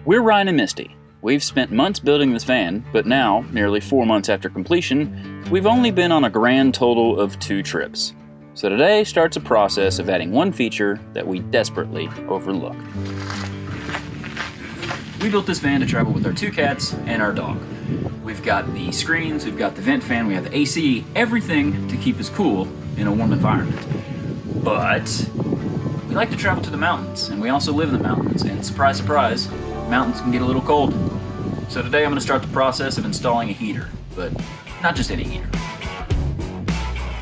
We're Ryan and Misty. We've spent months building this van, but now, nearly 4 months after completion, we've only been on a grand total of 2 trips. So today starts a process of adding one feature that we desperately overlook. We built this van to travel with our 2 cats and our dog. We've got the screens, we've got the vent fan, we have the AC, everything to keep us cool in a warm environment. But we like to travel to the mountains, and we also live in the mountains, and surprise, surprise, mountains can get a little cold. So today I'm going to start the process of installing a heater, but not just any heater.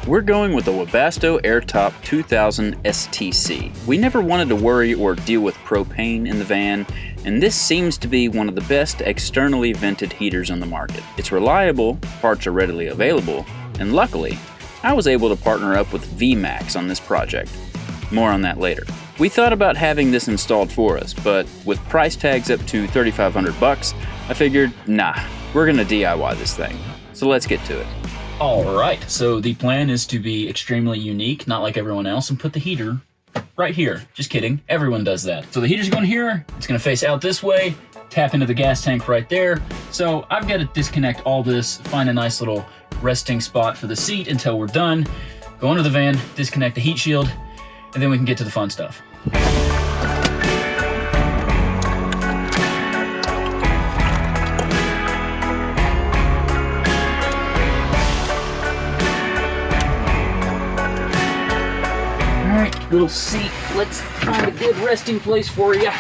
We're going with the Webasto Airtop 2000 STC. We never wanted to worry or deal with propane in the van, and this seems to be one of the best externally vented heaters on the market. It's reliable, parts are readily available, and luckily, I was able to partner up with VMACS on this project. More on that later. We thought about having this installed for us, but with price tags up to $3,500, I figured, nah, we're gonna DIY this thing. So let's get to it. All right, so the plan is to be extremely unique, not like everyone else, and put the heater right here. Just kidding, everyone does that. So the heater's going here, it's gonna face out this way, tap into the gas tank right there. So I've got to disconnect all this, find a nice little resting spot for the seat until we're done, go under the van, disconnect the heat shield, and then we can get to the fun stuff. Little seat. Let's find a good resting place for you.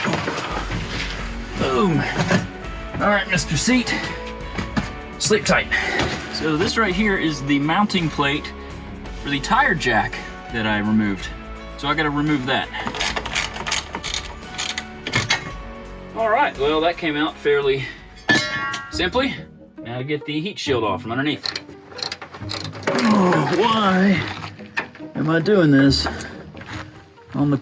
Boom. All right, Mr. Seat. Sleep tight. So this right here is the mounting plate for the tire jack that I removed. So I gotta remove that. All right, well that came out fairly simply. Now to get the heat shield off from underneath. Oh, why am I doing this on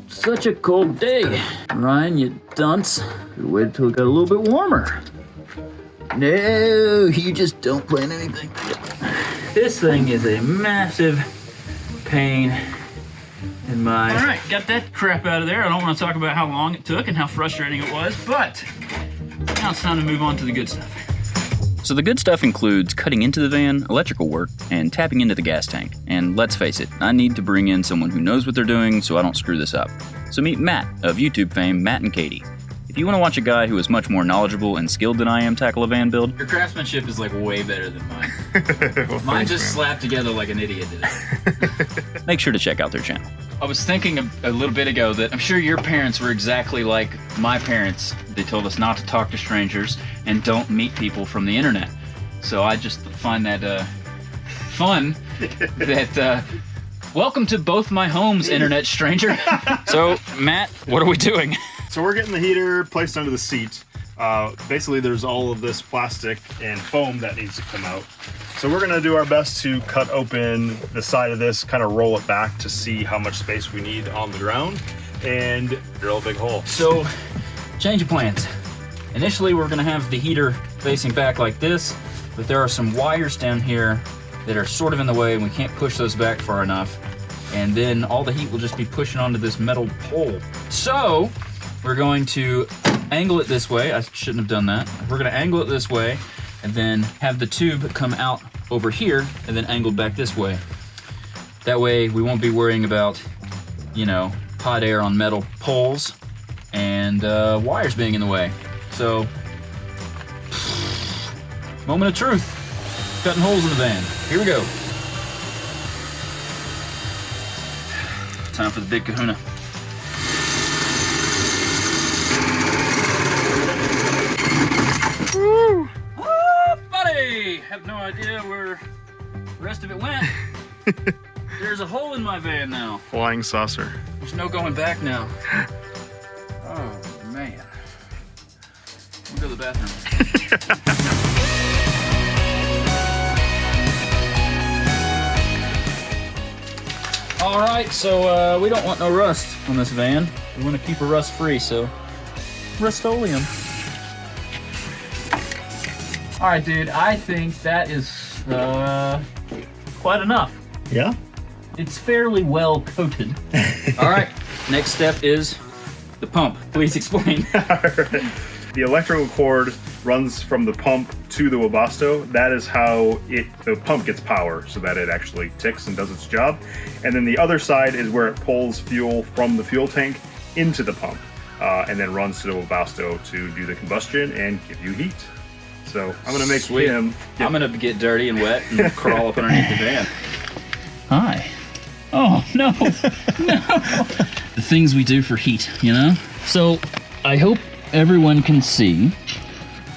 such a cold day? Ryan, you dunce. Wait till it got a little bit warmer. No, you just don't plan anything. This thing is a massive pain in my... All right, got that crap out of there. I don't want to talk about how long it took and how frustrating it was, but now it's time to move on to the good stuff. So the good stuff includes cutting into the van, electrical work, and tapping into the gas tank. And let's face it, I need to bring in someone who knows what they're doing so I don't screw this up. So meet Matt of YouTube fame, Matt and Katie. If you want to watch a guy who is much more knowledgeable and skilled than I am tackle a van build, your craftsmanship is like way better than mine. Well, mine just slapped together like an idiot did it. Make sure to check out their channel. I was thinking a little bit ago that I'm sure your parents were exactly like my parents. They told us not to talk to strangers and don't meet people from the internet. So I just find that fun that welcome to both my homes, internet stranger. So Matt, what are we doing? So we're getting the heater placed under the seat. Basically there's all of this plastic and foam that needs to come out. So we're gonna do our best to cut open the side of this, kind of roll it back to see how much space we need on the ground and drill a big hole. So, change of plans. Initially we're gonna have the heater facing back like this, but there are some wires down here that are sort of in the way and we can't push those back far enough. And then all the heat will just be pushing onto this metal pole. So, we're going to angle it this way. I shouldn't have done that. We're gonna angle it this way and then have the tube come out over here and then angled back this way. That way we won't be worrying about, you know, hot air on metal poles and wires being in the way. So, moment of truth. Cutting holes in the van. Here we go. Time for the big kahuna. Woo! Oh, buddy! Have no idea where the rest of it went. There's a hole in my van now. Flying saucer. There's no going back now. Oh, man. We'll go to the bathroom. All right, so we don't want no rust on this van. We want to keep it rust-free, so Rust-Oleum. All right, dude, I think that is quite enough. Yeah? It's fairly well coated. All right, next step is the pump. Please explain. All right. The electrical cord runs from the pump to the Webasto. That is how the pump gets power so that it actually ticks and does its job. And then the other side is where it pulls fuel from the fuel tank into the pump and then runs to the Webasto to do the combustion and give you heat. So I'm gonna make him. I'm gonna get dirty and wet and crawl up underneath the van. Hi. Oh, no, no. The things we do for heat, you know? So I hope everyone can see,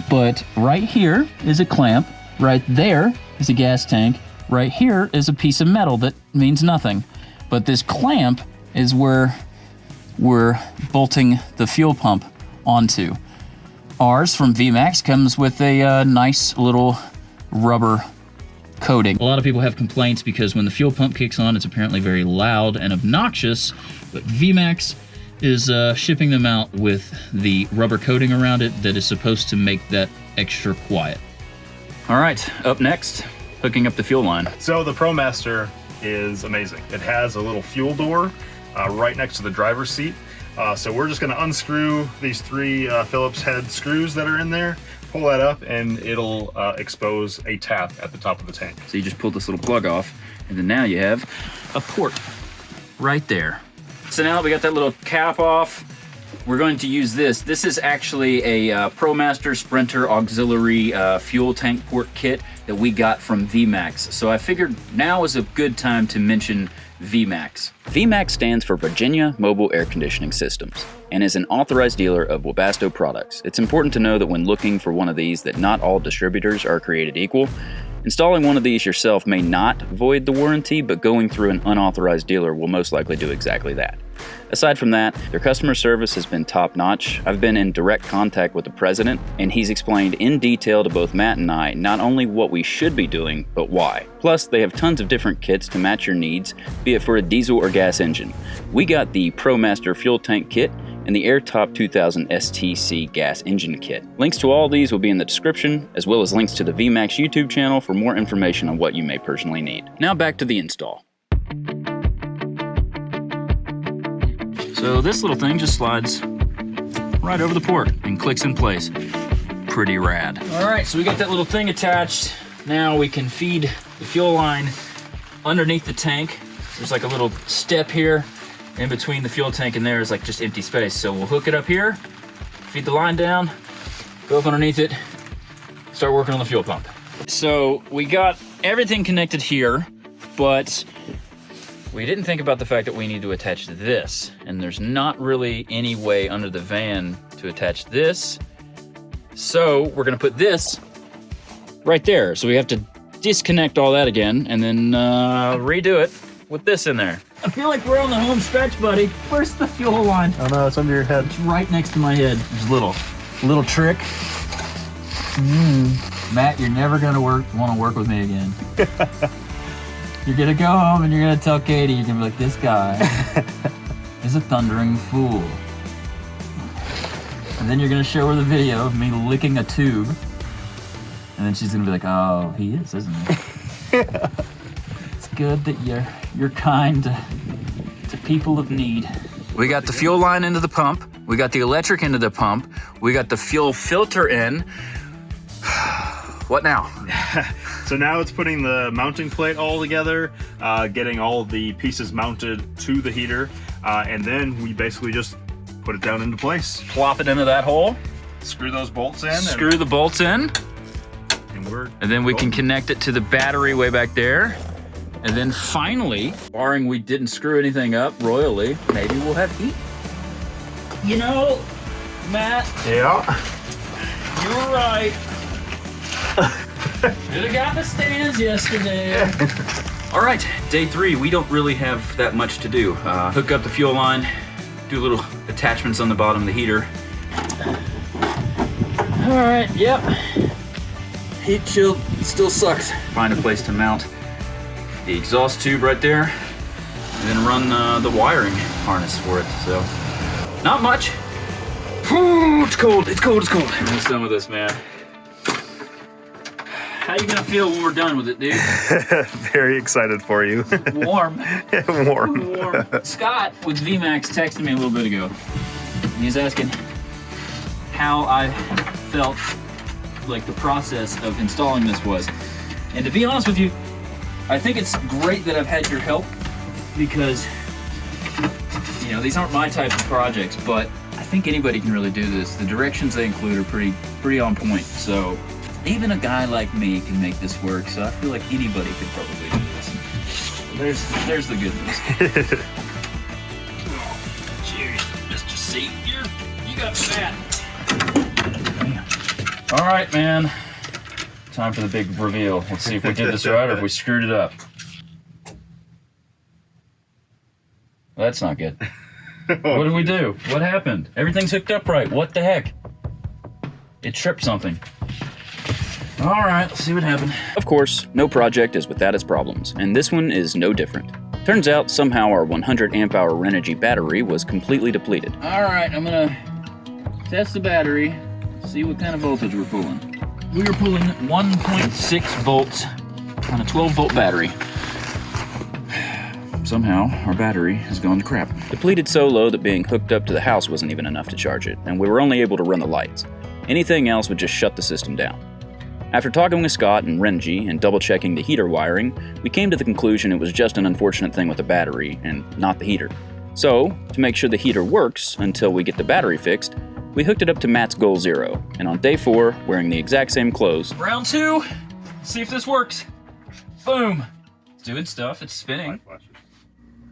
but right here is a clamp, right there is a gas tank, right here is a piece of metal that means nothing. But this clamp is where we're bolting the fuel pump onto. Ours from VMACS comes with a nice little rubber coating. A lot of people have complaints because when the fuel pump kicks on, it's apparently very loud and obnoxious, but VMACS is shipping them out with the rubber coating around it that is supposed to make that extra quiet. All right, up next, hooking up the fuel line. So the Promaster is amazing. It has a little fuel door right next to the driver's seat. So we're just gonna unscrew these 3 Phillips head screws that are in there, pull that up, and it'll expose a tap at the top of the tank. So you just pull this little plug off, and then now you have a port right there. So now that we got that little cap off, we're going to use this. This is actually a Promaster Sprinter auxiliary fuel tank port kit that we got from VMACS. So I figured now is a good time to mention VMACS. VMACS stands for Virginia Mobile Air Conditioning Systems and is an authorized dealer of Webasto products. It's important to know that when looking for one of these that not all distributors are created equal. Installing one of these yourself may not void the warranty, but going through an unauthorized dealer will most likely do exactly that. Aside from that, their customer service has been top-notch. I've been in direct contact with the president, and he's explained in detail to both Matt and I not only what we should be doing, but why. Plus, they have tons of different kits to match your needs, be it for a diesel or gas engine. We got the Promaster Fuel Tank Kit and the Airtop 2000 STC Gas Engine Kit. Links to all these will be in the description, as well as links to the VMACS YouTube channel for more information on what you may personally need. Now back to the install. So this little thing just slides right over the port and clicks in place. Pretty rad. All right, so we got that little thing attached. Now we can feed the fuel line underneath the tank. There's like a little step here. In between the fuel tank and there is like just empty space. So we'll hook it up here, feed the line down, go up underneath it, start working on the fuel pump. So we got everything connected here, but we didn't think about the fact that we need to attach this. And there's not really any way under the van to attach this. So we're gonna put this right there. So we have to disconnect all that again and then redo it with this in there. I feel like we're on the home stretch, buddy. Where's the fuel line? Oh no, it's under your head. It's right next to my head. There's a little trick. Matt, you're never gonna want to work with me again. You're gonna go home and you're gonna tell Katie, you're gonna be like, this guy is a thundering fool. And then you're gonna show her the video of me licking a tube. And then she's gonna be like, oh, he is, isn't he? It's good that you're kind to people of need. We got the fuel line into the pump. We got the electric into the pump. We got the fuel filter in. What now? So now it's putting the mounting plate all together, getting all the pieces mounted to the heater, and then we basically just put it down into place. Plop it into that hole. Screw those bolts in. Screw the bolts in. And then we can connect it to the battery way back there. And then finally, barring we didn't screw anything up royally, maybe we'll have heat. You know, Matt. Yeah. You were right. Should have got the stands yesterday. All right, day 3. We don't really have that much to do. Hook up the fuel line, do little attachments on the bottom of the heater. All right, yep. Heat shield still sucks. Find a place to mount the exhaust tube right there, and then run the wiring harness for it. So, not much. Ooh, it's cold, it's cold, it's cold. What's done with this, man? How you gonna feel when we're done with it, dude? Very excited for you. Warm. Warm. Warm. Scott with VMACS texted me a little bit ago. He's asking, how I felt like the process of installing this was. And to be honest with you, I think it's great that I've had your help because, you know, these aren't my type of projects, but I think anybody can really do this. The directions they include are pretty on point. So even a guy like me can make this work. So I feel like anybody could probably do this. There's the good news. Cheers, Mr. C. You got fat. All right, man. Time for the big reveal. Let's see if we did this right or if we screwed it up. Well, that's not good. What did we do? What happened? Everything's hooked up right. What the heck? It tripped something. All right, let's see what happened. Of course, no project is without its problems, and this one is no different. Turns out somehow our 100 amp hour Renogy battery was completely depleted. All right, I'm gonna test the battery, see what kind of voltage we're pulling. We are pulling 1.6 volts on a 12 volt battery. Somehow, our battery has gone to crap. Depleted so low that being hooked up to the house wasn't even enough to charge it, and we were only able to run the lights. Anything else would just shut the system down. After talking with Scott and Renogy and double-checking the heater wiring, we came to the conclusion it was just an unfortunate thing with the battery and not the heater. So, to make sure the heater works until we get the battery fixed, we hooked it up to Matt's Goal Zero, and on day 4, wearing the exact same clothes. Round 2, see if this works. Boom. It's doing stuff, it's spinning.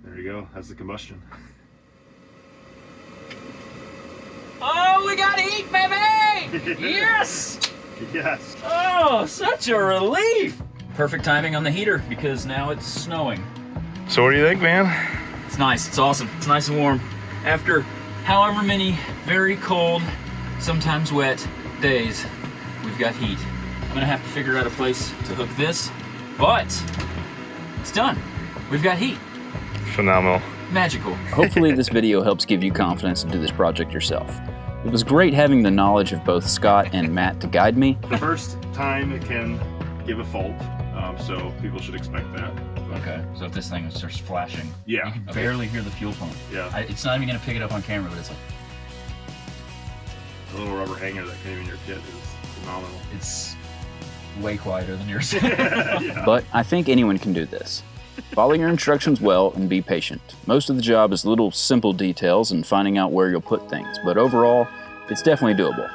There you go, that's the combustion. Oh, we got heat, baby! Yes! Yes. Oh, such a relief! Perfect timing on the heater because now it's snowing. So what do you think, man? It's nice, it's awesome, it's nice and warm. After however many very cold, sometimes wet days, we've got heat. I'm gonna have to figure out a place to hook this, but it's done. We've got heat. Phenomenal. Magical. Hopefully this video helps give you confidence to do this project yourself. It was great having the knowledge of both Scott and Matt to guide me. The first time it can give a fault, so people should expect that. Okay, so if this thing starts flashing, yeah, you can barely hear the fuel pump. Yeah. It's not even gonna pick it up on camera, but it's like... The little rubber hanger that came in your kit is phenomenal. It's way quieter than yours. Yeah. But I think anyone can do this. Follow your instructions well and be patient. Most of the job is little simple details and finding out where you'll put things, but overall, it's definitely doable.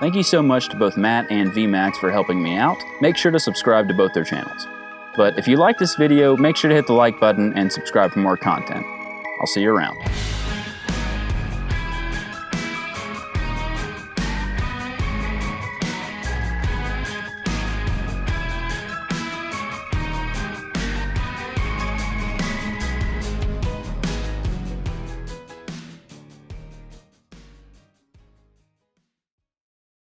Thank you so much to both Matt and VMACS for helping me out. Make sure to subscribe to both their channels. But if you like this video, make sure to hit the like button and subscribe for more content. I'll see you around.